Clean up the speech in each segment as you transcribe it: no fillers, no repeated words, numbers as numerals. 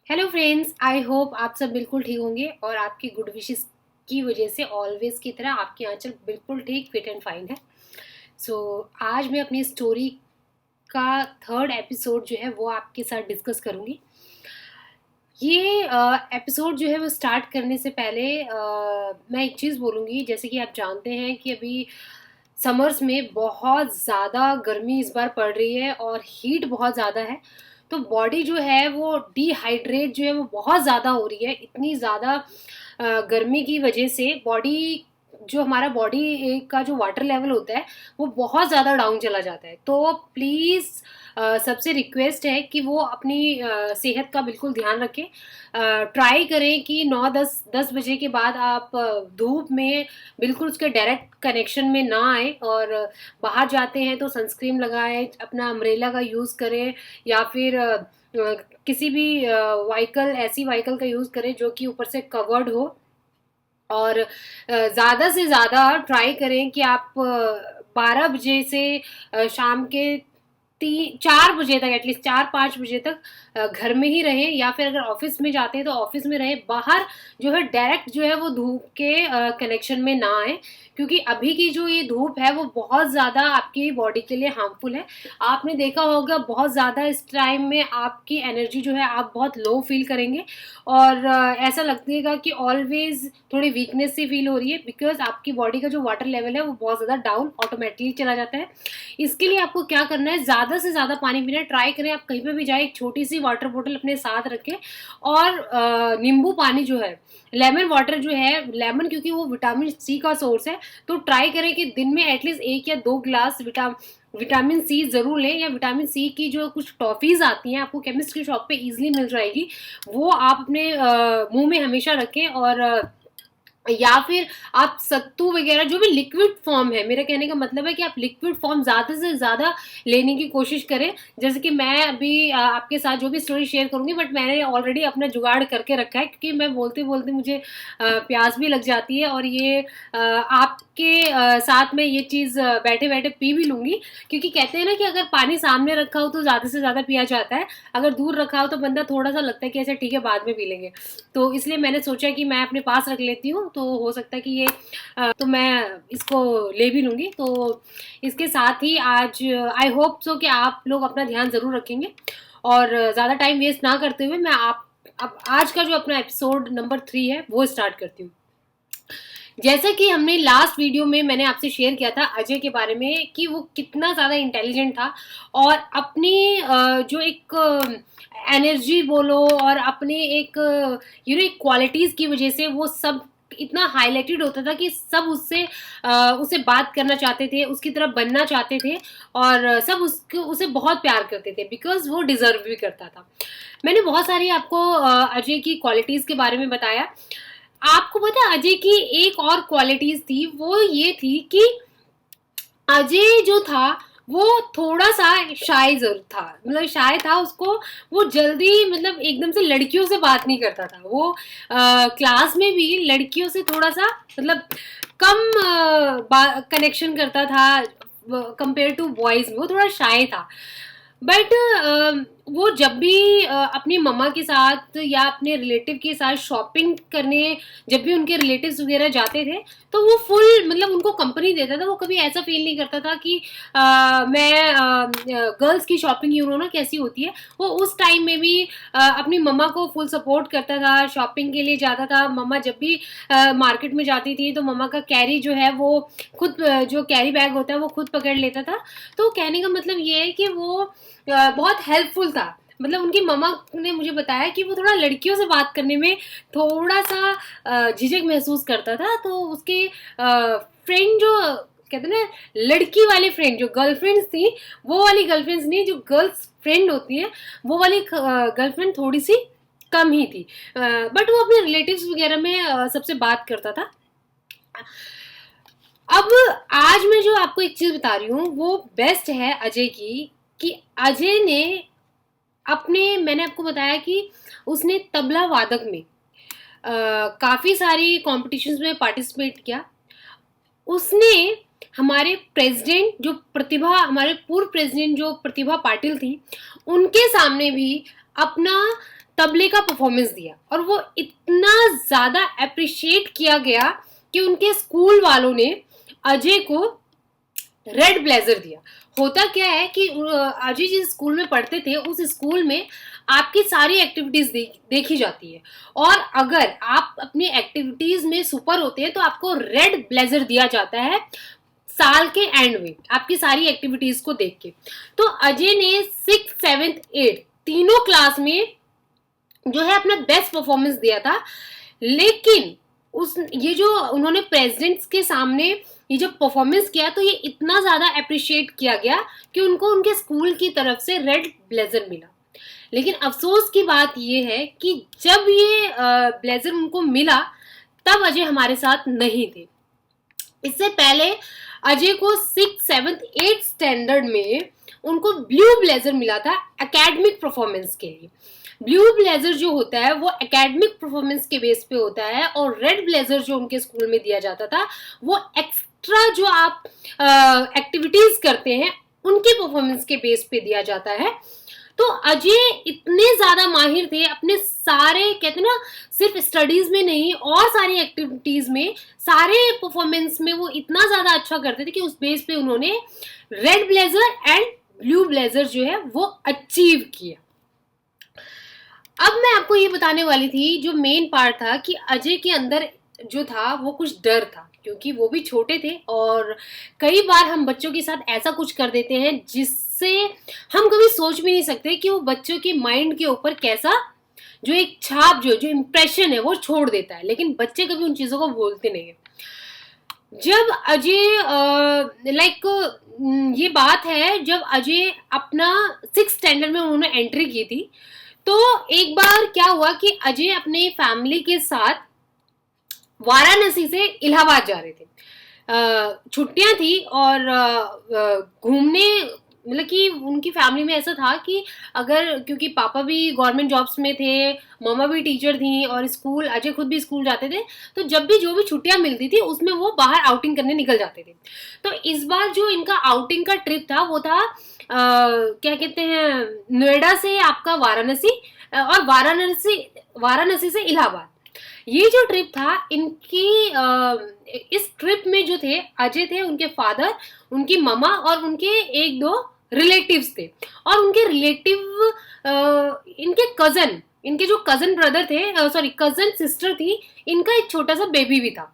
Hello friends, I hope आप सब बिल्कुल ठीक होंगे और आपकी गुड विशेस की वजह से ऑलवेज की तरह आपकी आंचल बिल्कुल ठीक फिट एंड फाइन है। सो आज मैं अपनी स्टोरी का थर्ड एपिसोड जो है वो आपके साथ डिस्कस करूँगी। ये एपिसोड जो है वो स्टार्ट करने से पहले मैं एक चीज़ बोलूँगी। जैसे कि आप जानते हैं कि अभी समर्स में बहुत ज़्यादा गर्मी इस बार पड़ रही है और हीट बहुत ज़्यादा है, तो बॉडी जो है वो डिहाइड्रेट जो है वो बहुत ज़्यादा हो रही है। इतनी ज़्यादा गर्मी की वजह से हमारा बॉडी का जो वाटर लेवल होता है वो बहुत ज़्यादा डाउन चला जाता है। तो प्लीज़ सबसे रिक्वेस्ट है कि वो अपनी सेहत का बिल्कुल ध्यान रखें। ट्राई करें कि 9-10 बजे के बाद आप धूप में बिल्कुल उसके डायरेक्ट कनेक्शन में ना आए, और बाहर जाते हैं तो सनस्क्रीन लगाएं, अपना अम्ब्रेला का यूज़ करें, या फिर किसी भी ऐसी व्हीकल का यूज़ करें जो कि ऊपर से कवर्ड हो। और ज़्यादा से ज़्यादा ट्राई करें कि आप 12 बजे से शाम के 4 बजे तक, एटलीस्ट 4-5 बजे तक घर में ही रहें, या फिर अगर ऑफिस में जाते हैं तो ऑफिस में रहें। बाहर जो है डायरेक्ट जो है वो धूप के कनेक्शन में ना आए, क्योंकि अभी की जो ये धूप है वो बहुत ज़्यादा आपकी बॉडी के लिए हार्मफुल है। आपने देखा होगा बहुत ज़्यादा इस टाइम में आपकी एनर्जी जो है आप बहुत लो फील करेंगे, और ऐसा लगेगा कि ऑलवेज थोड़ी वीकनेस सी फील हो रही है, बिकॉज आपकी बॉडी का जो वाटर लेवल है वो बहुत ज़्यादा डाउन ऑटोमेटिकली चला जाता है। इसके लिए आपको क्या करना है, ज़्यादा से ज़्यादा पानी पीना ट्राई करें। आप कहीं पे भी जाए एक छोटी सी वाटर बोतल अपने साथ रखें, और नींबू पानी जो है, लेमन वाटर जो है, लेमन क्योंकि वो विटामिन सी का सोर्स है, तो ट्राई करें कि दिन में एटलीस्ट 1 या 2 ग्लास विटामिन सी ज़रूर लें। या विटामिन सी की जो कुछ टॉफ़ीज़ आती हैं, आपको केमिस्ट की शॉप पे इजीली मिल जाएगी, वो आप अपने मुंह में हमेशा रखें। और या फिर आप सत्तू वगैरह जो भी लिक्विड फॉर्म है, मेरा कहने का मतलब है कि आप लिक्विड फॉर्म ज़्यादा से ज़्यादा लेने की कोशिश करें। जैसे कि मैं अभी आपके साथ जो भी स्टोरी शेयर करूंगी, बट मैंने ऑलरेडी अपना जुगाड़ करके रखा है, क्योंकि मैं बोलते बोलते मुझे प्यास भी लग जाती है, और ये आपके साथ में ये चीज़ बैठे बैठे पी भी लूँगी। क्योंकि कहते हैं ना कि अगर पानी सामने रखा हो तो ज़्यादा से ज़्यादा पिया जाता है, अगर दूर रखा हो तो बंदा थोड़ा सा लगता है कि ऐसा ठीक है बाद में पी लेंगे। तो इसलिए मैंने सोचा कि मैं अपने पास रख लेती हूँ, तो हो सकता है कि ये तो मैं इसको ले भी लूँगी। तो इसके साथ ही आज आई होप सो कि आप लोग अपना ध्यान ज़रूर रखेंगे, और ज़्यादा टाइम वेस्ट ना करते हुए मैं अब आज का जो अपना एपिसोड नंबर 3 है वो स्टार्ट करती हूँ। जैसा कि हमने लास्ट वीडियो में मैंने आपसे शेयर किया था अजय के बारे में, कि वो कितना ज़्यादा इंटेलिजेंट था, और अपनी जो एक एनर्जी बोलो और अपने एक एक क्वालिटीज़ की वजह से वो सब इतना हाईलाइटेड होता था कि सब उससे बात करना चाहते थे, उसकी तरह बनना चाहते थे, और सब उसे बहुत प्यार करते थे, बिकॉज वो डिजर्व भी करता था। मैंने बहुत सारी आपको अजय की क्वालिटीज़ के बारे में बताया। आपको पता है अजय की एक और क्वालिटीज थी, वो ये थी कि अजय जो था वो थोड़ा सा शाय जरूर था, मतलब शाय था उसको। वो जल्दी मतलब एकदम से लड़कियों से बात नहीं करता था। वो क्लास में भी लड़कियों से थोड़ा सा मतलब कम कनेक्शन करता था कंपेयर टू बॉयज में। वो थोड़ा शाय था, बट वो जब भी अपनी मम्मा के साथ या अपने रिलेटिव के साथ शॉपिंग करने, जब भी उनके रिलेटिव्स वगैरह जाते थे, तो वो फुल मतलब उनको कंपनी देता था। वो कभी ऐसा फील नहीं करता था कि मैं गर्ल्स की शॉपिंग ना कैसी होती है। वो उस टाइम में भी अपनी मम्मा को फुल सपोर्ट करता था, शॉपिंग के लिए जाता था। मम्मा जब भी मार्केट में जाती थी तो मम्मा का कैरी जो है वो खुद जो कैरी बैग होता है वो खुद पकड़ लेता था। तो कहने का मतलब ये है कि वो बहुत हेल्पफुल था। मतलब उनकी मम्मा ने मुझे बताया कि वो थोड़ा लड़कियों से बात करने में थोड़ा सा झिझक महसूस करता था। तो उसके फ्रेंड जो कहते ना, लड़की वाली फ्रेंड जो गर्लफ्रेंड्स थी, वो वाली गर्लफ्रेंड्स नहीं, जो गर्ल्स फ्रेंड होती है वो वाली गर्लफ्रेंड थोड़ी सी कम ही थी, बट वो अपने रिलेटिव्स वगैरह में सबसे बात करता था। अब आज मैं जो आपको एक चीज बता रही हूँ वो बेस्ट है अजय की, कि अजय ने मैंने आपको बताया कि उसने तबला वादक में काफ़ी सारी कॉम्पिटिशन्स में पार्टिसिपेट किया। उसने हमारे पूर्व प्रेसिडेंट जो प्रतिभा पाटिल थी, उनके सामने भी अपना तबले का परफॉर्मेंस दिया और वो इतना ज़्यादा अप्रिशिएट किया गया कि उनके स्कूल वालों ने अजय को रेड ब्लेजर दिया। होता क्या है कि अजय जिस स्कूल में पढ़ते थे उस स्कूल में आपकी सारी एक्टिविटीज देखी जाती है, और अगर आप अपनी एक्टिविटीज में सुपर होते हैं तो आपको रेड ब्लेजर दिया जाता है साल के एंड में आपकी सारी एक्टिविटीज को देख के। तो अजय ने 6th 7th 8th तीनों क्लास में जो है अपना बेस्ट परफॉर्मेंस दिया था, लेकिन ये जो उन्होंने प्रेसिडेंट्स के सामने ये जब परफॉर्मेंस किया तो ये इतना ज़्यादा अप्रिशिएट किया गया कि उनको उनके स्कूल की तरफ से रेड ब्लेजर मिला। लेकिन अफसोस की बात ये है कि जब ये ब्लेजर उनको मिला तब अजय हमारे साथ नहीं थे। इससे पहले अजय को 6th 7th 8th स्टैंडर्ड में उनको ब्लू ब्लेजर मिला था एकेडमिक परफॉर्मेंस के लिए। ब्लू ब्लेजर जो होता है वो एकेडमिक परफॉर्मेंस के बेस पे होता है, और रेड ब्लेजर जो उनके स्कूल में दिया जाता था वो एक्स्ट्रा जो आप एक्टिविटीज करते हैं उनके परफॉर्मेंस के बेस पे दिया जाता है। तो अजय इतने ज्यादा माहिर थे अपने सारे, कहते ना, सिर्फ स्टडीज में नहीं और सारी एक्टिविटीज में, सारे परफॉर्मेंस में वो इतना ज्यादा अच्छा करते थे कि उस बेस पे उन्होंने red blazer and blue blazer जो है वो अचीव किया। अब मैं आपको ये बताने वाली थी जो मेन पार्ट था कि अजय के अंदर जो था वो कुछ डर था, क्योंकि वो भी छोटे थे और कई बार हम बच्चों के साथ ऐसा कुछ कर देते हैं जिससे हम कभी सोच भी नहीं सकते कि वो बच्चों के माइंड के ऊपर कैसा जो एक छाप जो इम्प्रेशन है वो छोड़ देता है, लेकिन बच्चे कभी उन चीज़ों को भूलते नहीं है। जब अजय ये बात है जब अजय अपना 6th स्टैंडर्ड में उन्होंने एंट्री की थी, तो एक बार क्या हुआ कि अजय अपने फैमिली के साथ वाराणसी से इलाहाबाद जा रहे थे। छुट्टियां थी और घूमने, मतलब कि उनकी फैमिली में ऐसा था कि अगर, क्योंकि पापा भी गवर्नमेंट जॉब्स में थे, मम्मा भी टीचर थी और स्कूल, अजय खुद भी स्कूल जाते थे, तो जब भी जो भी छुट्टियां मिलती थी उसमें वो बाहर आउटिंग करने निकल जाते थे। तो इस बार जो इनका आउटिंग का ट्रिप था वो था क्या कहते हैं, नोएडा से आपका वाराणसी और वाराणसी से इलाहाबाद। ये जो ट्रिप था इनकी, इस ट्रिप में जो थे अजय थे, उनके फादर, उनकी मम्मा और उनके 1-2 रिलेटिव्स थे, और उनके रिलेटिव इनके कजन, इनके जो कजन ब्रदर थे, सॉरी कजन सिस्टर थी, इनका एक छोटा सा बेबी भी था।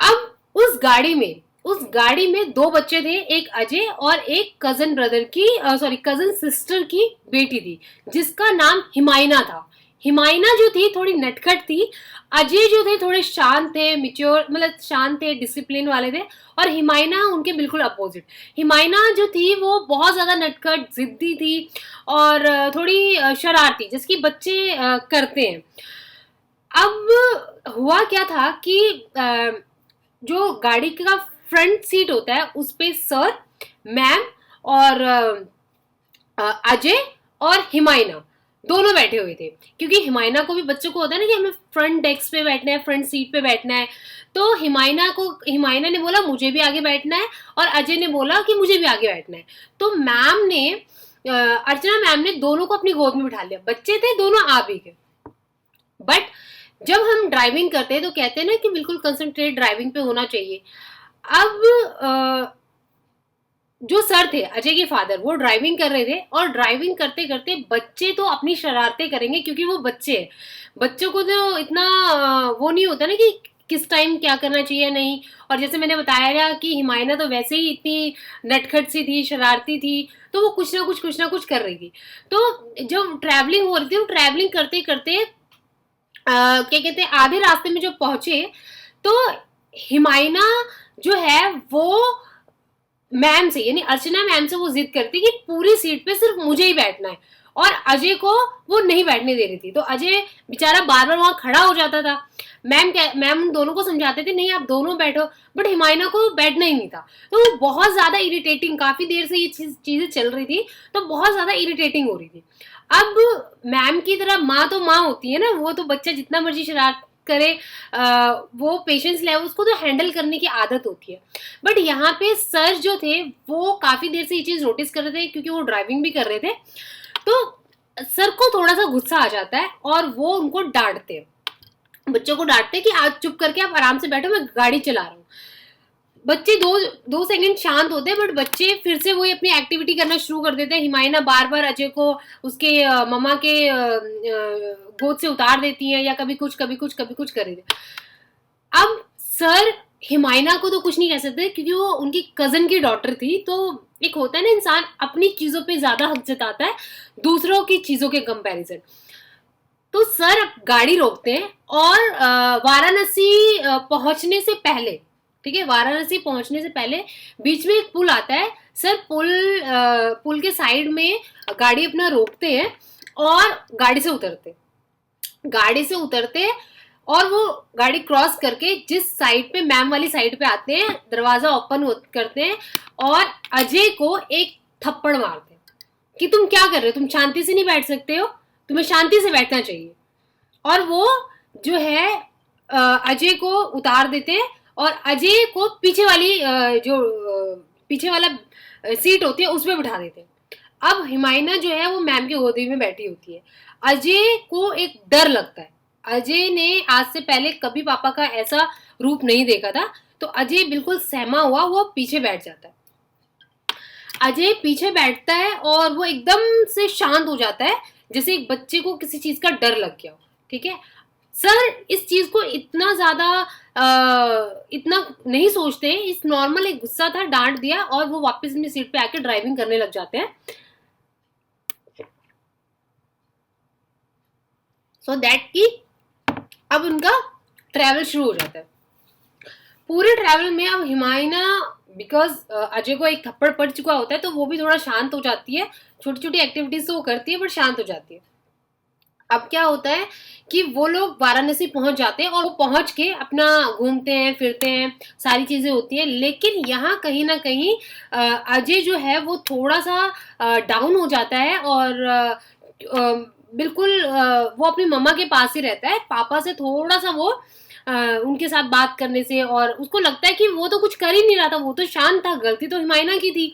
अब उस गाड़ी में 2 बच्चे थे, एक अजय और एक कजन ब्रदर की, सॉरी कजन सिस्टर की बेटी थी जिसका नाम हिमायना था। हिमायना जो थी थोड़ी नटखट थी, अजय जो थे थोड़े शांत थे, मिच्योर, मतलब शांत थे, डिसिप्लिन वाले थे, और हिमायना उनके बिल्कुल अपोजिट। हिमायना जो थी वो बहुत ज़्यादा नटखट, जिद्दी थी और थोड़ी शरारती, जिसकी बच्चे करते हैं। अब हुआ क्या था कि जो गाड़ी का फ्रंट सीट होता है उस पे सर, मैम और अजय और हिमायना दोनों बैठे हुए थे, क्योंकि हिमायना को भी, बच्चों को होता है ना कि हमें फ्रंट डेस्क पे बैठना है, फ्रंट सीट पे बैठना है। तो हिमायना ने बोला मुझे भी आगे बैठना है और अजय ने बोला कि मुझे भी आगे बैठना है। तो अर्चना मैम ने दोनों को अपनी गोद में बिठा लिया। बच्चे थे दोनों, आ भी गए। बट जब हम ड्राइविंग करते हैं तो कहते हैं ना कि बिल्कुल कंसंट्रेट ड्राइविंग पे होना चाहिए। अब जो सर थे, अजय के फादर, वो ड्राइविंग कर रहे थे, और ड्राइविंग करते करते बच्चे तो अपनी शरारतें करेंगे क्योंकि वो बच्चे हैं, बच्चों को तो इतना वो नहीं होता ना कि किस टाइम क्या करना चाहिए नहीं। और जैसे मैंने बताया कि हिमायना तो वैसे ही इतनी नटखट सी थी, शरारती थी, तो वो कुछ ना कुछ कर रही थी। तो जब ट्रैवलिंग हो रही थी, वो ट्रैवलिंग करते करते क्या कहते हैं, आधे रास्ते में जब पहुंचे तो हिमायना जो है वो मैम से, यानी अर्चना मैम से वो जिद करती कि पूरी सीट पे सिर्फ मुझे ही बैठना है, और अजय को वो नहीं बैठने दे रही थी। तो अजय बेचारा बार बार वहां खड़ा हो जाता था। मैम उन दोनों को समझाते थे नहीं आप दोनों बैठो, बट हिमायना को बैठना ही नहीं था। तो वो बहुत ज्यादा इरिटेटिंग, काफी देर से ये चीजें चल रही थी, तो बहुत ज्यादा इरिटेटिंग हो रही थी। अब मैम की तरह माँ तो माँ होती है ना, वो तो बच्चा जितना मर्जी शरारत करे, वो पेशेंस लेवल, उसको तो हैंडल करने की आदत होती है। बट यहाँ पे सर जो थे वो काफी देर से ये चीज नोटिस कर रहे थे, क्योंकि वो ड्राइविंग भी कर रहे थे। तो सर को थोड़ा सा गुस्सा आ जाता है और वो उनको डांटते हैं, बच्चों को डांटते हैं कि आज चुप करके आप आराम से बैठो, मैं गाड़ी चला रहा हूँ। बच्चे दो दो सेकंड शांत होते हैं, बट बच्चे फिर से वही अपनी एक्टिविटी करना शुरू कर देते हैं। हिमायना बार बार अजय को उसके मम्मा के गोद से उतार देती है, या कभी कुछ कभी कुछ कभी कुछ कर देती है। अब सर हिमायना को तो कुछ नहीं कह सकते क्योंकि वो उनकी कजन की डॉटर थी। तो एक होता है ना, इंसान अपनी चीजों पे ज्यादा हक जताता है दूसरों की चीजों के कंपैरिजन। तो सर गाड़ी रोकते हैं और वाराणसी पहुंचने से पहले, ठीक है, वाराणसी पहुंचने से पहले बीच में एक पुल आता है। सर पुल के साइड में गाड़ी अपना रोकते हैं और गाड़ी से उतरते और वो गाड़ी क्रॉस करके जिस साइड पे मैम वाली साइड पे आते हैं, दरवाजा ओपन करते हैं और अजय को एक थप्पड़ मारते हैं कि तुम क्या कर रहे हो, तुम शांति से नहीं बैठ सकते हो, तुम्हें शांति से बैठना चाहिए। और वो जो है अजय को उतार देते हैं और अजय को पीछे वाली पीछे वाला सीट होती है उसमें बिठा देते हैं। अब हिमायना जो है वो मैम की गोदी में बैठी होती है। अजय को एक डर लगता है। अजय ने आज से पहले कभी पापा का ऐसा रूप नहीं देखा था, तो अजय बिल्कुल सहमा हुआ वो पीछे बैठ जाता है। अजय पीछे बैठता है और वो एकदम से शांत हो जाता है, जैसे एक बच्चे को किसी चीज का डर लग गया हो, ठीक है। सर इस चीज को इतना ज्यादा इतना नहीं सोचते हैं, इस नॉर्मल एक गुस्सा था, डांट दिया और वो वापस अपनी सीट पे आके ड्राइविंग करने लग जाते हैं। सो दैट कि अब उनका ट्रैवल शुरू हो जाता है। पूरे ट्रैवल में अब हिमायना बिकॉज अजय को एक थप्पड़ पड़ चुका होता है तो वो भी थोड़ा शांत हो जाती है, छोटी छोटी एक्टिविटीज तो वो करती है बट शांत हो जाती है। अब क्या होता है कि वो लोग वाराणसी पहुंच जाते हैं और वो पहुंच के अपना घूमते हैं फिरते हैं, सारी चीजें होती हैं। लेकिन यहाँ कहीं ना कहीं अजय जो है वो थोड़ा सा डाउन हो जाता है और बिल्कुल वो अपनी मम्मा के पास ही रहता है। पापा से थोड़ा सा वो उनके साथ बात करने से, और उसको लगता है कि वो तो कुछ कर ही नहीं रहा था, वो तो शांत था, गलती तो हिमायना की थी,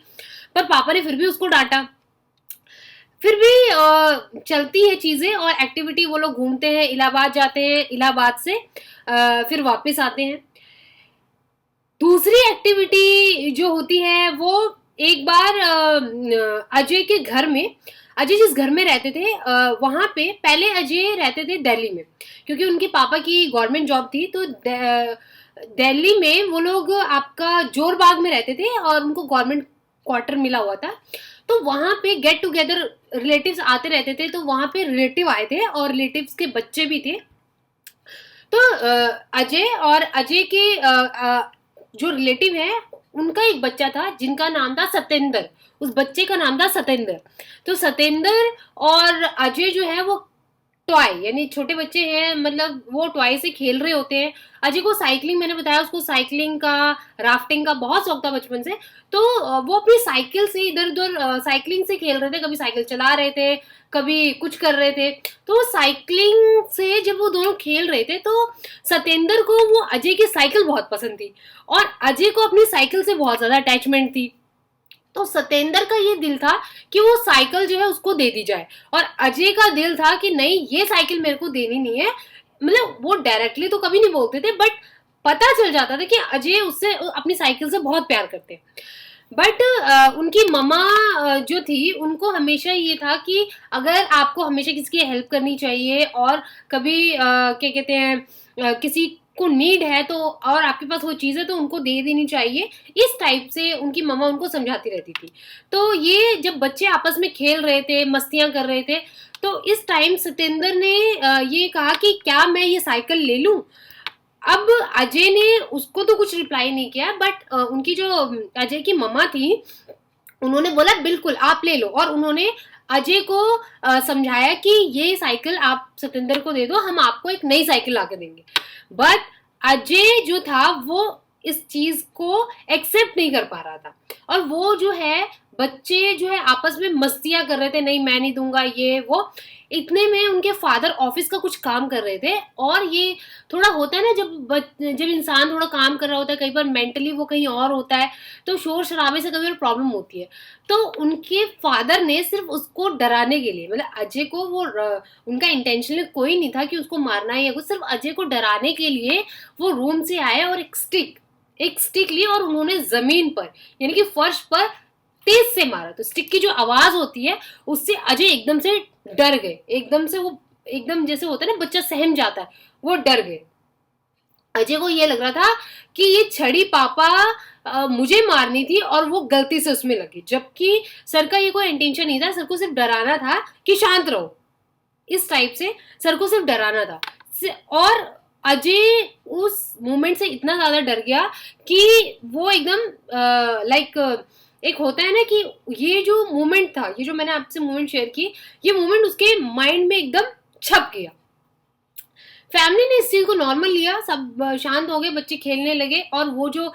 पर पापा ने फिर भी उसको डांटा। फिर भी चलती है चीजें और एक्टिविटी, वो लोग घूमते हैं, इलाहाबाद जाते हैं, इलाहाबाद से फिर वापस आते हैं। दूसरी एक्टिविटी जो होती है वो एक बार अजय के घर में, अजय जिस घर में रहते थे वहां पे पहले अजय रहते थे दिल्ली में, क्योंकि उनके पापा की गवर्नमेंट जॉब थी। तो दिल्ली में वो लोग आपका जोरबाग में रहते थे और उनको गवर्नमेंट क्वार्टर मिला हुआ था। तो वहां पे गेट टुगेदर रिलेटिव्स आते रहते थे, तो वहां पे रिलेटिव आए थे और रिलेटिव्स के बच्चे भी थे। तो अजय और अजय के जो रिलेटिव है उनका एक बच्चा था जिनका नाम था सत्येंद्र, उस बच्चे का नाम था सत्येंद्र। तो सत्येंद्र और अजय जो है वो टॉय, यानी छोटे बच्चे हैं, मतलब वो टॉय से खेल रहे होते हैं। अजय को साइकिलिंग, मैंने बताया उसको साइकिलिंग का, राफ्टिंग का बहुत शौक था बचपन से। तो वो अपनी साइकिल से इधर उधर साइकिलिंग से खेल रहे थे, कभी साइकिल चला रहे थे, कभी कुछ कर रहे थे। तो साइकिलिंग से जब वो दोनों खेल रहे थे तो सत्येंद्र को वो अजय की साइकिल बहुत पसंद थी और अजय को अपनी साइकिल से बहुत ज्यादा अटैचमेंट थी। तो सत्येंद्र का ये दिल था कि वो साइकिल जो है उसको दे दी जाए, और अजय का दिल था कि नहीं, ये साइकिल मेरे को देनी नहीं है। मतलब वो डायरेक्टली तो कभी नहीं बोलते थे, बट पता चल जाता था कि अजय उससे अपनी साइकिल से बहुत प्यार करते हैं। बट उनकी मम्मा जो थी उनको हमेशा ये था कि अगर आपको हमेशा किसी की हेल्प करनी चाहिए और कभी क्या कहते हैं किसी को नीड है तो, और आपके पास वो चीज़ है तो उनको दे देनी चाहिए, इस टाइप से उनकी मम्मा उनको समझाती रहती थी। तो ये जब बच्चे आपस में खेल रहे थे, मस्तियां कर रहे थे, तो इस टाइम सत्येंद्र ने ये कहा कि क्या मैं ये साइकिल ले लूं। अब अजय ने उसको तो कुछ रिप्लाई नहीं किया, बट उनकी जो अजय की मम्मा थी उन्होंने बोला बिल्कुल आप ले लो, और उन्होंने अजय को समझाया कि ये साइकिल आप सत्येंद्र को दे दो, हम आपको एक नई साइकिल लाके देंगे। बट अजय जो था वो इस चीज को एक्सेप्ट नहीं कर पा रहा था, और वो जो है बच्चे जो है आपस में मस्तियां कर रहे थे, नहीं मैं नहीं दूंगा ये वो। इतने में उनके फादर ऑफिस का कुछ काम कर रहे थे, और ये थोड़ा होता है ना, जब इंसान थोड़ा काम कर रहा होता है, कई बार मेंटली वो कहीं और होता है, तो शोर शराबे से कई बार प्रॉब्लम होती है। तो उनके फादर ने सिर्फ उसको डराने के लिए, मतलब अजय को, वो उनका इंटेंशन कोई नहीं था कि उसको मारना है या कुछ, सिर्फ अजय को डराने के लिए वो रूम से आए और एक स्टिक ली और उन्होंने जमीन पर, यानी कि फर्श पर तेज से मारा। तो स्टिक की जो आवाज होती है उससे अजय एकदम से डर गए, एकदम से वो, एकदम जैसे होता है ना बच्चा सहम जाता है, वो डर गए। अजय को ये लग रहा था कि ये छड़ी पापा मुझे मारनी थी और वो गलती से उसमें लगी, जबकि सर का ये कोई इंटेंशन नहीं था, सर को सिर्फ डराना था कि शांत रहो, इस टाइप से सर को सिर्फ डराना था। और अजय उस मोमेंट से इतना ज्यादा डर गया कि वो एकदम लाइक, एक होता है ना कि ये जो मोमेंट था, ये जो मैंने आपसे मोमेंट शेयर की, ये मोमेंट उसके माइंड में एकदम छप गया। फैमिली ने इस चीज को नॉर्मल लिया, सब शांत हो गए, बच्चे खेलने लगे। और वो जो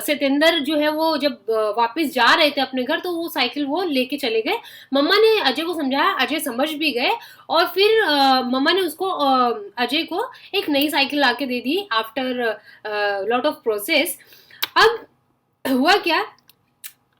सतेंद्र जो है वो जब वापस जा रहे थे अपने घर, तो वो साइकिल वो लेके चले गए। मम्मा ने अजय को समझाया, अजय समझ भी गए, और फिर मम्मा ने उसको अजय को एक नई साइकिल लाके दे दी आफ्टर लॉट ऑफ प्रोसेस। अब हुआ क्या,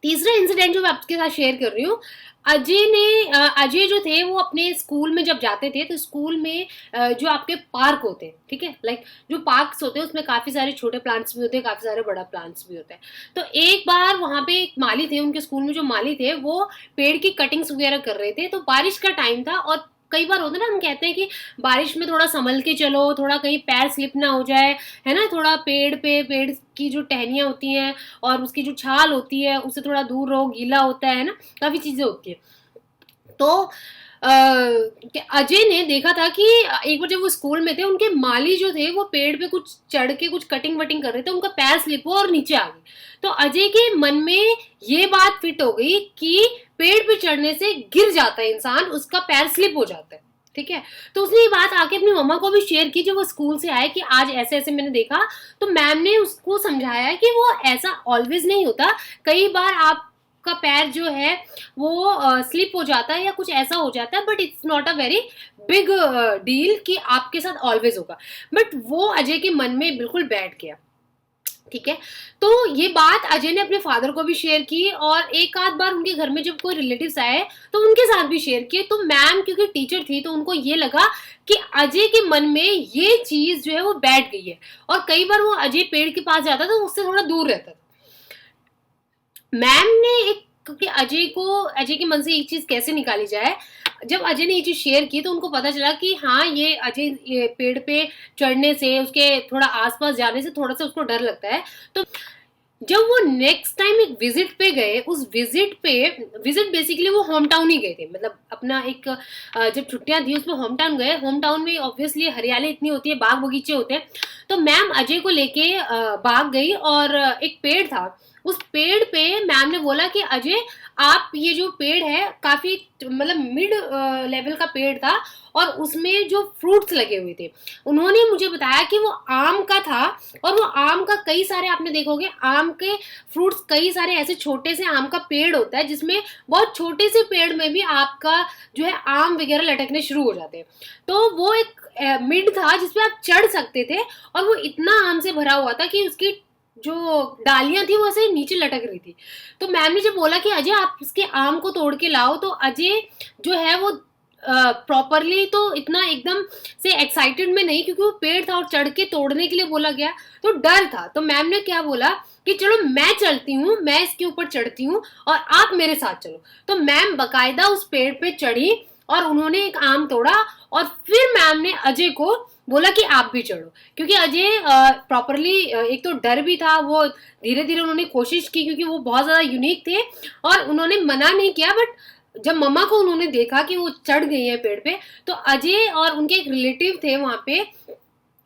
तीसरा इंसिडेंट जो मैं आपके साथ शेयर कर रही हूँ, अजय जो थे वो अपने स्कूल में जब जाते थे, तो स्कूल में जो आपके पार्क होते हैं, ठीक है, लाइक जो पार्क्स होते हैं उसमें काफी सारे छोटे प्लांट्स भी होते हैं, काफी सारे बड़ा प्लांट्स भी होते हैं। तो एक बार वहां पे एक माली थे, उनके स्कूल में जो माली थे वो पेड़ की कटिंग्स वगैरह कर रहे थे। तो बारिश का टाइम था, और कई बार होता है ना, हम कहते हैं कि बारिश में थोड़ा संभल के चलो, थोड़ा कहीं पैर स्लिप ना हो जाए, है ना, थोड़ा पेड़ की जो टहनियां होती हैं और उसकी जो छाल होती है उससे थोड़ा दूर रहो, गीला होता है ना, काफी चीजें होती है। तो अजय ने देखा था कि एक बार जब वो स्कूल में थे, उनके माली जो थे वो पेड़ पे कुछ चढ़ के कुछ कटिंग वटिंग कर रहे थे, उनका पैर स्लिप हुआ और नीचे आ गई। तो अजय के मन में ये बात फिट हो गई कि पेड़ पे चढ़ने से गिर जाता है इंसान, उसका पैर स्लिप हो जाता है, ठीक है। तो उसने ये बात आके अपनी मम्मा को भी शेयर की जब वो स्कूल से आए कि आज ऐसे ऐसे मैंने देखा। तो मैम ने उसको समझाया कि वो ऐसा ऑलवेज नहीं होता, कई बार आप का पैर जो है वो स्लिप हो जाता है या कुछ ऐसा हो जाता है, but it's not a very big deal कि आपके साथ ऑलवेज होगा। बट वो अजय के मन में बिल्कुल बैठ गया, ठीक है। तो ये बात अजय ने अपने फादर को भी शेयर की, और एक आध बार उनके घर में जब कोई रिलेटिव्स आए तो उनके साथ भी शेयर किए। तो मैम क्योंकि टीचर थी, तो उनको ये लगा कि अजय के मन में ये चीज जो है वो बैठ गई है, और कई बार वो अजय पेड़ के पास जाता था, उससे थोड़ा दूर रहता था। मैम ने एक, क्योंकि अजय के मन से एक चीज कैसे निकाली जाए, जब अजय ने ये चीज शेयर की तो उनको पता चला कि हाँ, ये अजय ये पेड़ पे चढ़ने से, उसके थोड़ा आसपास जाने से थोड़ा सा उसको डर लगता है। तो जब वो नेक्स्ट टाइम एक विजिट पे गए, उस विजिट बेसिकली वो होम टाउन ही गए थे, मतलब अपना एक जब छुट्टियां थी उसमें होम टाउन गए। होम टाउन में ऑब्वियसली हरियाली इतनी होती है, बाग बगीचे होते हैं। तो मैम अजय को लेके बाग गई, और एक पेड़ था, उस पेड़ पे मैम ने बोला कि अजय, आप ये जो पेड़ है काफी मतलब मिड लेवल का पेड़ था, और उसमें जो फ्रूट्स लगे हुए थे, उन्होंने मुझे बताया कि वो आम का था। और वो आम का कई सारे, आपने देखोगे आम के फ्रूट्स, कई सारे ऐसे छोटे से आम का पेड़ होता है जिसमें बहुत छोटे से पेड़ में भी आपका जो है आम वगैरह लटकने शुरू हो जाते हैं। तो वो एक मिड था जिसपे आप चढ़ सकते थे, और वो इतना आम से भरा हुआ था कि उसकी जो डालियां थी वो ऐसे नीचे लटक रही थी। तो मैम ने जब बोला कि अजय आप इसके आम को तोड़ के लाओ, तो अजय जो है वो प्रॉपरली तो इतना एकदम से एक्साइटेड में नहीं, क्योंकि वो पेड़ था और चढ़ के तोड़ने के लिए बोला गया, तो डर था। तो मैम ने क्या बोला कि चलो मैं चलती हूँ, मैं इसके ऊपर चढ़ती हूँ और आप मेरे साथ चलो। तो मैम बकायदा उस पेड़ पे चढ़ी और उन्होंने एक आम तोड़ा, और फिर मैम ने अजय को बोला कि आप भी चढ़ो, क्योंकि अजय प्रॉपरली एक तो डर भी था, वो धीरे धीरे उन्होंने कोशिश की, क्योंकि वो बहुत ज्यादा यूनिक थे और उन्होंने मना नहीं किया। बट जब मम्मा को उन्होंने देखा कि वो चढ़ गई है पेड़ पे, तो अजय और उनके एक रिलेटिव थे वहां पे,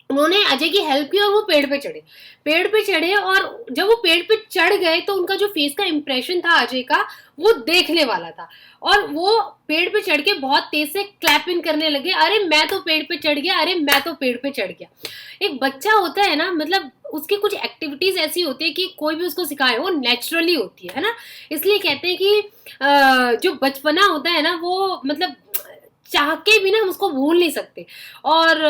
उन्होंने अजय की हेल्प की और वो पेड़ पे चढ़े। और जब वो पेड़ पे चढ़ गए तो उनका जो फेस का इंप्रेशन था अजय का, वो देखने वाला था। और वो पेड़ पे चढ़ के बहुत तेज से क्लैपिंग करने लगे, अरे मैं तो पेड़ पे चढ़ गया, अरे मैं तो पेड़ पे चढ़ गया। एक बच्चा होता है ना, मतलब उसकी कुछ एक्टिविटीज ऐसी होती है कि कोई भी उसको सिखाए वो नेचुरली होती है ना। इसलिए कहते हैं कि जो बचपना होता है ना, वो मतलब चाह के भी ना हम उसको भूल नहीं सकते। और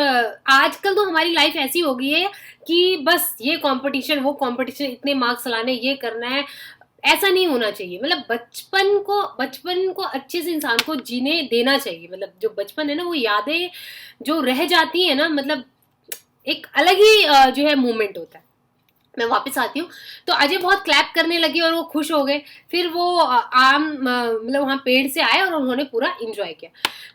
आजकल तो हमारी लाइफ ऐसी हो गई है कि बस ये कंपटीशन वो कंपटीशन, इतने मार्क्स लाने, ये करना है। ऐसा नहीं होना चाहिए। मतलब बचपन को अच्छे से इंसान को जीने देना चाहिए। मतलब जो बचपन है ना, वो यादें जो रह जाती है ना, मतलब एक अलग ही जो है मोमेंट होता है। मैं वापस आती हूँ तो अजय बहुत क्लैप करने लगे और वो खुश हो गए। फिर वो मतलब वहाँ पेड़ से आए और उन्होंने पूरा एंजॉय किया।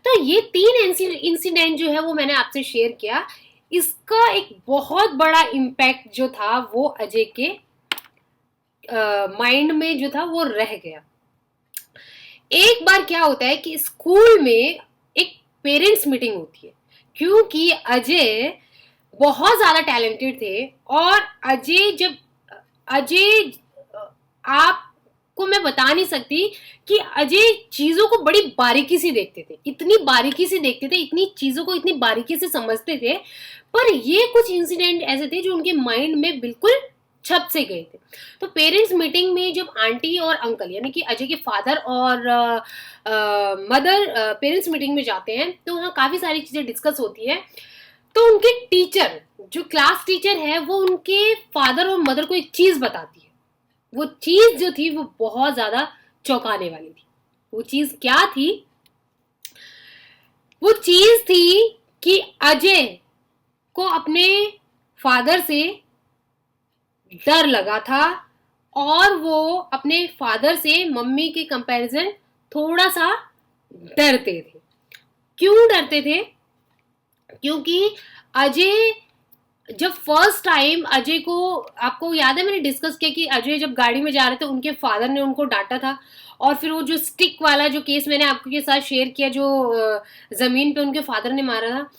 तो ये 3 इंसिडेंट जो है वो मैंने आपसे शेयर किया। इसका एक बहुत बड़ा इम्पैक्ट जो था वो अजय के माइंड में जो था वो रह गया। एक बार क्या होता है कि स्कूल में एक पेरेंट्स मीटिंग होती है, क्योंकि अजय बहुत ज्यादा टैलेंटेड थे। और अजय आपको मैं बता नहीं सकती कि अजय चीजों को बड़ी बारीकी से देखते थे, इतनी बारीकी से देखते थे, इतनी चीजों को इतनी बारीकी से समझते थे। पर ये कुछ इंसिडेंट ऐसे थे जो उनके माइंड में बिल्कुल छप से गए थे। तो पेरेंट्स मीटिंग में जब आंटी और अंकल यानी कि अजय के फादर और मदर पेरेंट्स मीटिंग में जाते हैं तो वहाँ काफी सारी चीजें डिस्कस होती है। तो उनके टीचर, जो क्लास टीचर है, वो उनके फादर और मदर को एक चीज बताती है। वो चीज जो थी वो बहुत ज्यादा चौंकाने वाली थी। वो चीज क्या थी? वो चीज थी कि अजय को अपने फादर से डर लगा था और वो अपने फादर से मम्मी के कंपैरिजन थोड़ा सा डरते थे। क्यों डरते थे? क्योंकि अजय जब फर्स्ट टाइम अजय को, आपको याद है मैंने डिस्कस किया कि अजय जब गाड़ी में जा रहे थे उनके फादर ने उनको डांटा था। और फिर वो जो स्टिक वाला जो केस मैंने आपके साथ शेयर किया, जो जमीन पे उनके फादर ने मारा था।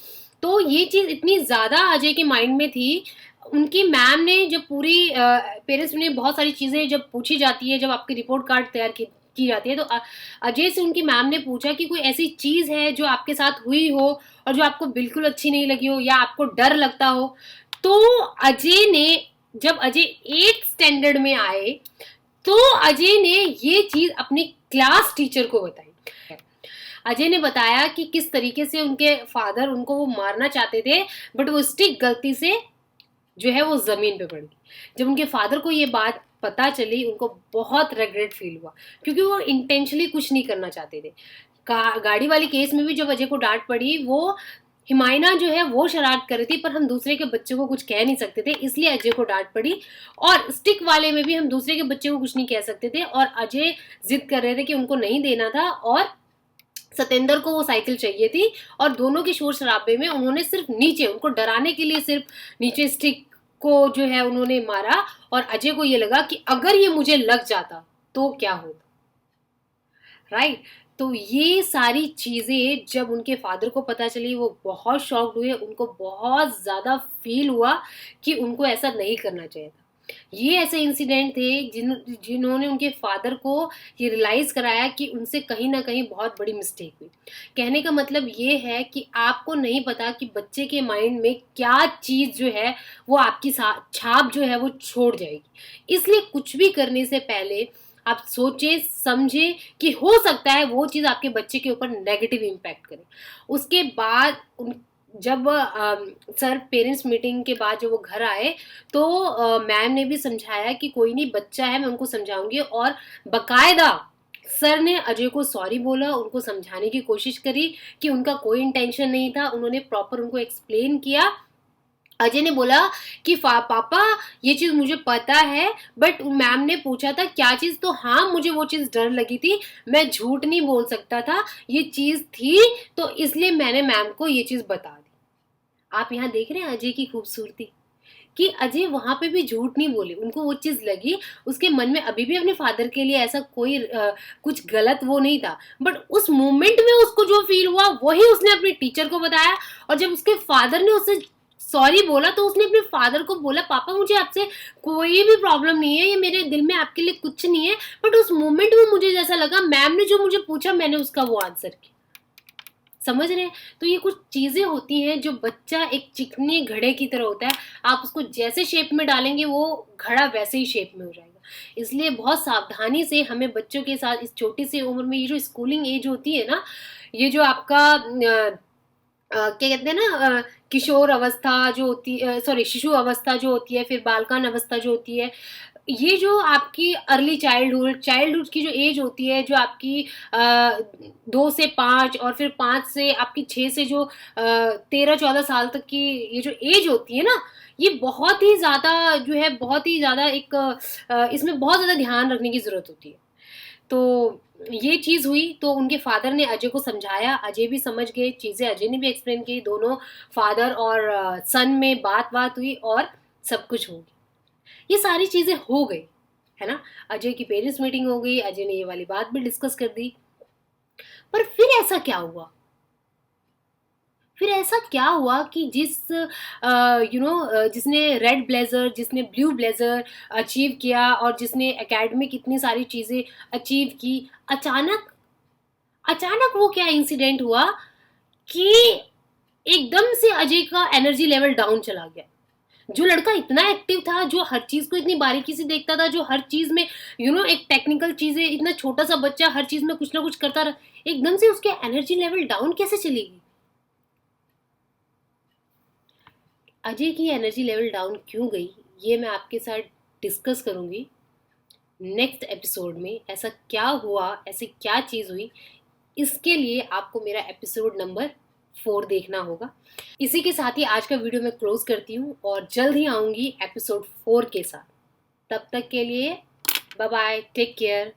तो ये चीज इतनी ज्यादा अजय के माइंड में थी। उनकी मैम ने जब पूरी पेरेंट्स ने बहुत सारी चीजें जब पूछी जाती है, जब आपकी रिपोर्ट कार्ड तैयार की जाती है, तो अजय से उनकी मैम ने पूछा कि कोई ऐसी चीज है जो आपके साथ हुई हो और जो आपको बिल्कुल अच्छी नहीं लगी हो या आपको डर लगता हो। तो अजय ने, जब अजय 8th स्टैंडर्ड में आए तो अजय ने ये चीज अपनी क्लास टीचर को बताई। अजय ने बताया कि किस तरीके से उनके फादर उनको वो मारना चाहते थे, बट वो स्टिक गलती से जो है वो जमीन पे पड़ गई। जब उनके फादर को ये बात पता चली उनको बहुत रिग्रेट फील हुआ, क्योंकि वो इंटेंशनली कुछ नहीं करना चाहते थे। गाड़ी वाली केस में भी जब अजय को डांट पड़ी, वो हिमायना जो है वो शरारत कर रही थी, पर हम दूसरे के बच्चे को कुछ कह नहीं सकते थे, इसलिए अजय को डांट पड़ी। और स्टिक वाले में भी हम दूसरे के बच्चे को कुछ नहीं कह सकते थे और अजय जिद कर रहे थे कि उनको नहीं देना था और सतेंद्र को वो साइकिल चाहिए थी। और दोनों के शोर शराबे में उन्होंने सिर्फ नीचे, उनको डराने के लिए सिर्फ नीचे स्टिक को जो है उन्होंने मारा। और अजय को ये लगा कि अगर ये मुझे लग जाता तो क्या होता, राइट। तो ये सारी चीजें जब उनके फादर को पता चली वो बहुत शॉक्ड हुए, उनको बहुत ज्यादा फील हुआ कि उनको ऐसा नहीं करना चाहिए था। ये ऐसे इंसिडेंट थे जिन्होंने उनके फादर को ये रियलाइज कराया कि उनसे कहीं ना कहीं बहुत बड़ी मिस्टेक हुई। कहने का मतलब ये है कि आपको नहीं पता कि बच्चे के माइंड में क्या चीज जो है वो आपकी छाप जो है वो छोड़ जाएगी। इसलिए कुछ भी करने से पहले आप सोचें समझें कि हो सकता है वो चीज़ आपके बच्चे के ऊपर नेगेटिव इम्पैक्ट करे। उसके बाद जब सर पेरेंट्स मीटिंग के बाद जब वो घर आए तो मैम ने भी समझाया कि कोई नहीं, बच्चा है, मैं उनको समझाऊंगी। और बकायदा सर ने अजय को सॉरी बोला, उनको समझाने की कोशिश करी कि उनका कोई इंटेंशन नहीं था। उन्होंने प्रॉपर उनको एक्सप्लेन किया। अजय ने बोला कि पापा ये चीज मुझे पता है, बट मैम ने पूछा था क्या चीज, तो हाँ मुझे वो चीज डर लगी थी, मैं झूठ नहीं बोल सकता था, ये चीज थी तो इसलिए मैंने मैम को ये चीज बता दी। आप यहाँ देख रहे हैं अजय की खूबसूरती, कि अजय वहां पे भी झूठ नहीं बोले, उनको वो चीज लगी। उसके मन में अभी भी अपने फादर के लिए ऐसा कोई कुछ गलत वो नहीं था, बट उस मोमेंट में उसको जो फील हुआ वही उसने अपने टीचर को बताया। और जब उसके फादर ने उससे सॉरी बोला तो उसने अपने फादर को बोला पापा मुझे आपसे कोई भी प्रॉब्लम नहीं है, ये मेरे दिल में आपके लिए कुछ नहीं है, बट उस मोमेंट में मुझे जैसा लगा मैम ने जो मुझे पूछा मैंने उसका वो आंसर किया। समझ रहे हैं? तो ये कुछ चीजें होती हैं जो बच्चा एक चिकने घड़े की तरह होता है, आप उसको जैसे शेप में डालेंगे वो घड़ा वैसे ही शेप में हो जाएगा। इसलिए बहुत सावधानी से हमें बच्चों के साथ इस छोटी सी उम्र में, ये जो स्कूलिंग एज होती है ना, ये जो आपका क्या कहते हैं ना, किशोर अवस्था जो होती है, सॉरी शिशु अवस्था जो होती है, फिर बालकान अवस्था जो होती है, ये जो आपकी अर्ली चाइल्डहुड की जो एज होती है, जो आपकी 2 से 5 और फिर 5 से आपकी 6 से जो 13-14 साल तक की ये जो एज होती है ना, ये बहुत ही ज़्यादा जो है, बहुत ही ज़्यादा एक इसमें बहुत ज़्यादा ध्यान रखने की ज़रूरत होती है। तो ये चीज़ हुई, तो उनके फादर ने अजय को समझाया, अजय भी समझ गए, चीज़ें अजय ने भी एक्सप्लेन की, दोनों फादर और सन में बात हुई और सब कुछ हो गया। ये सारी चीज़ें हो गई, है ना। अजय की पेरेंट्स मीटिंग हो गई, अजय ने ये वाली बात भी डिस्कस कर दी। पर फिर ऐसा क्या हुआ, फिर ऐसा क्या हुआ कि जिसने रेड ब्लेजर, जिसने ब्लू ब्लेजर अचीव किया और जिसने एकेडमिक इतनी सारी चीज़ें अचीव की, अचानक अचानक वो क्या इंसिडेंट हुआ कि एकदम से अजय का एनर्जी लेवल डाउन चला गया। जो लड़का इतना एक्टिव था, जो हर चीज को इतनी बारीकी से देखता था, जो हर चीज में एक टेक्निकल चीजें, इतना छोटा सा बच्चा हर चीज में कुछ ना कुछ करता रहा, एकदम से उसके एनर्जी लेवल डाउन कैसे चलेगी? अजय की एनर्जी लेवल डाउन क्यों गई, ये मैं आपके साथ डिस्कस करूंगी नेक्स्ट एपिसोड में। ऐसा क्या हुआ, ऐसी क्या चीज़ हुई, इसके लिए आपको मेरा एपिसोड नंबर 4 देखना होगा। इसी के साथ ही आज का वीडियो मैं क्लोज करती हूँ और जल्द ही आऊँगी एपिसोड 4 के साथ। तब तक के लिए बाय बाय, टेक केयर।